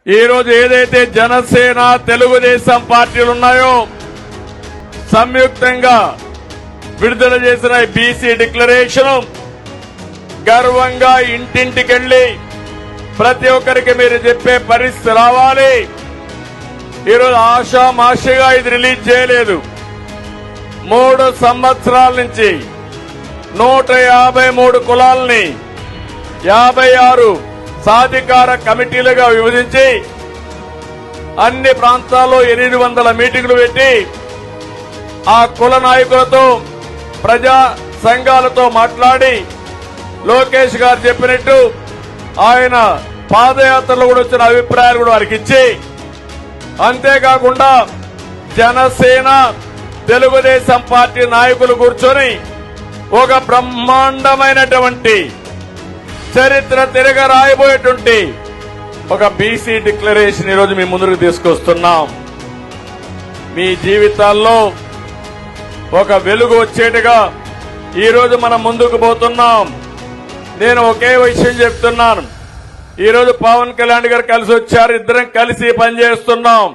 ఈ రోజు ఏదైతే జనసేన తెలుగుదేశం పార్టీలు ఉన్నాయో సంయుక్తంగా విడుదల చేసిన బీసీ డిక్లరేషన్ గర్వంగా ఇంటింటికెళ్లి ప్రతి ఒక్కరికి మీరు చెప్పే పరిస్థితి రావాలి. ఈరోజు ఆషామాషిగా ఇది రిలీజ్ చేయలేదు. 3 సంవత్సరాల నుంచి 153 కులాలని 56 సాధికార కమిటీలుగా విభజించి అన్ని ప్రాంతాల్లో 800 మీటింగులు పెట్టి ఆ కుల నాయకులతో ప్రజా సంఘాలతో మాట్లాడి లోకేష్ గారు చెప్పినట్టు ఆయన పాదయాత్రలో కూడా వచ్చిన అభిప్రాయాలు కూడా వారికి ఇచ్చి, అంతేకాకుండా జనసేన తెలుగుదేశం పార్టీ నాయకులు కూర్చొని ఒక బ్రహ్మాండమైనటువంటి చరిత్ర తిరగరాయబోయేటువంటి ఒక బీసీ డిక్లరేషన్ ఈరోజు మీ ముందుకు తీసుకొస్తున్నాం. మీ జీవితాల్లో ఒక వెలుగు వచ్చేట్టుగా ఈరోజు మనం ముందుకు పోతున్నాం. నేను ఒకే విషయం చెప్తున్నాను. ఈరోజు పవన్ కళ్యాణ్ గారు కలిసి వచ్చారు. ఇద్దరం కలిసి పనిచేస్తున్నాం.